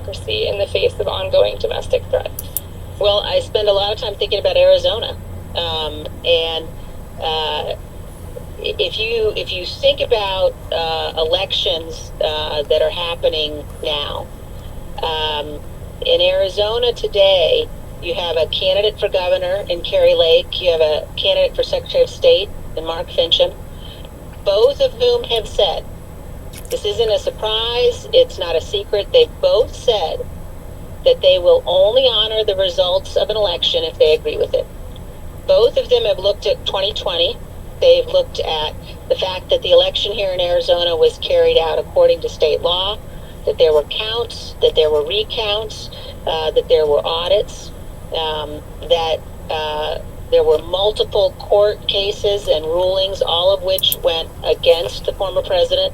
democracy in the face of ongoing domestic threats? Well, I spend a lot of time thinking about Arizona, and if you think about elections that are happening now, in Arizona today, you have a candidate for governor in Kari Lake. You have a candidate for Secretary of State in Mark Finchem, both of whom have said, this isn't a surprise, it's not a secret, they've both said that they will only honor the results of an election if they agree with it. Both of them have looked at 2020. They've looked at the fact that the election here in Arizona was carried out according to state law, that there were counts, that there were recounts, that there were audits, that there were multiple court cases and rulings, all of which went against the former president.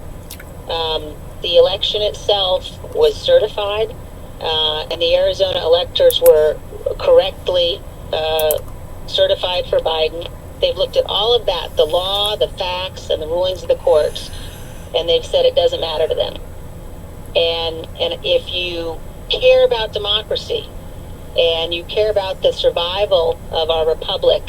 The election itself was certified, and the Arizona electors were correctly certified for Biden. They've looked at all of that, the law, the facts, and the rulings of the courts, and they've said it doesn't matter to them. And if you care about democracy and you care about the survival of our republic,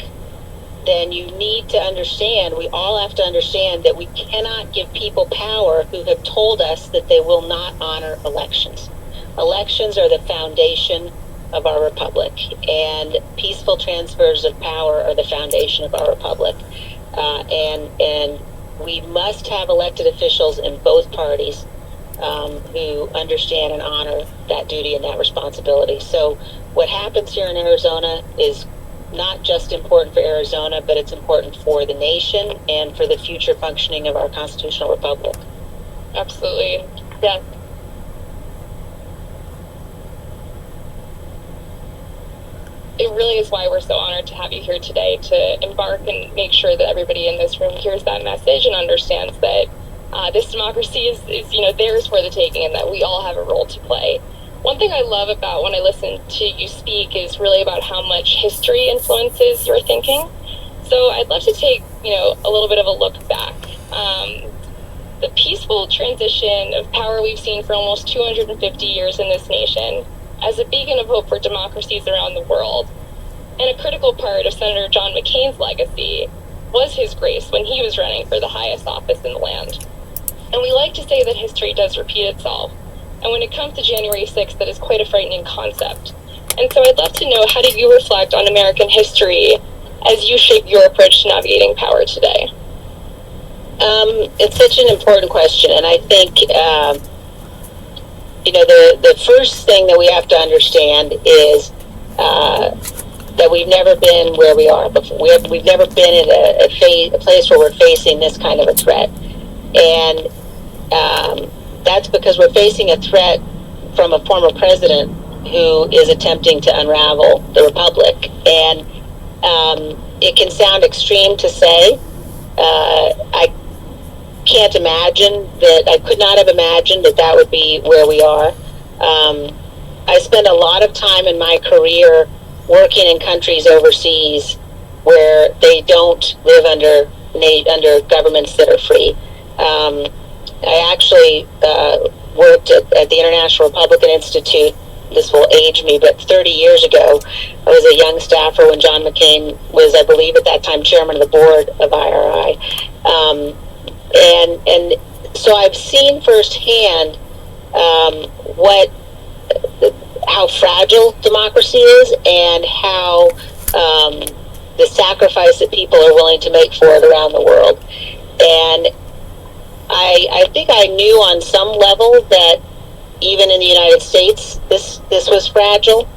then you need to understand, we all have to understand that we cannot give people power who have told us that they will not honor elections. Elections are the foundation of our republic, and peaceful transfers of power are the foundation of our republic. And we must have elected officials in both parties who understand and honor that duty and that responsibility. So what happens here in Arizona is not just important for Arizona, but it's important for the nation and for the future functioning of our constitutional republic. Absolutely. Yeah. It really is why we're so honored to have you here today, to embark and make sure that everybody in this room hears that message and understands that this democracy is theirs for the taking, and that we all have a role to play. One thing I love about when I listen to you speak is really about how much history influences your thinking. So I'd love to take, a little bit of a look back. The peaceful transition of power we've seen for almost 250 years in this nation as a beacon of hope for democracies around the world. And a critical part of Senator John McCain's legacy was his grace when he was running for the highest office in the land. And we like to say that history does repeat itself. And when it comes to January 6th, that is quite a frightening concept. And so I'd love to know, how do you reflect on American history as you shape your approach to navigating power today? It's such an important question, and I think, the first thing that we have to understand is that we've never been where we are before. We've never been at a place where we're facing this kind of a threat. And that's because we're facing a threat from a former president who is attempting to unravel the republic. And it can sound extreme to say. I can't imagine that, I could not have imagined that would be where we are. I spend a lot of time in my career working in countries overseas where they don't live under governments that are free. I actually worked at the International Republican Institute. This will age me, but 30 years ago, I was a young staffer when John McCain was, I believe at that time, chairman of the board of IRI. And so I've seen firsthand how fragile democracy is, and how the sacrifice that people are willing to make for it around the world. And I think I knew on some level that even in the United States, this was fragile,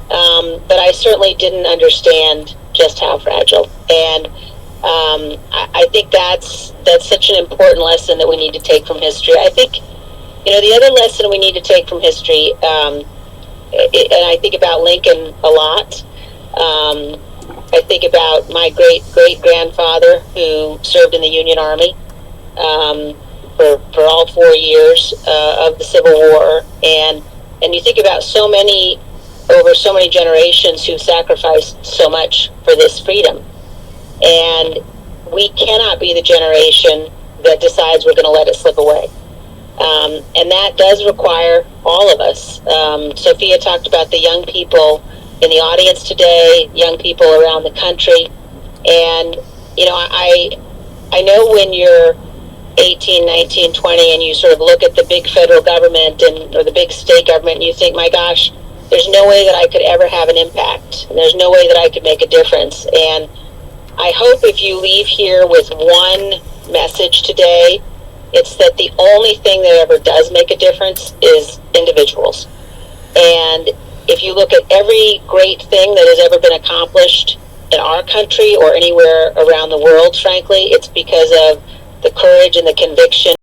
but I certainly didn't understand just how fragile. And I think that's such an important lesson that we need to take from history. I think, the other lesson we need to take from history, and I think about Lincoln a lot. I think about my great-great-grandfather who served in the Union Army for all 4 years of the Civil War, and you think about over so many generations who sacrificed so much for this freedom. And we cannot be the generation that decides we're going to let it slip away. And that does require all of us. Sophia talked about the young people in the audience today, young people around the country. And, you know, I know when you're 18, 19, 20, and you sort of look at the big federal government or the big state government, and you think, my gosh, there's no way that I could ever have an impact. And there's no way that I could make a difference. And I hope if you leave here with one message today, it's that the only thing that ever does make a difference is individuals. And if you look at every great thing that has ever been accomplished in our country or anywhere around the world, frankly, it's because of the courage and the conviction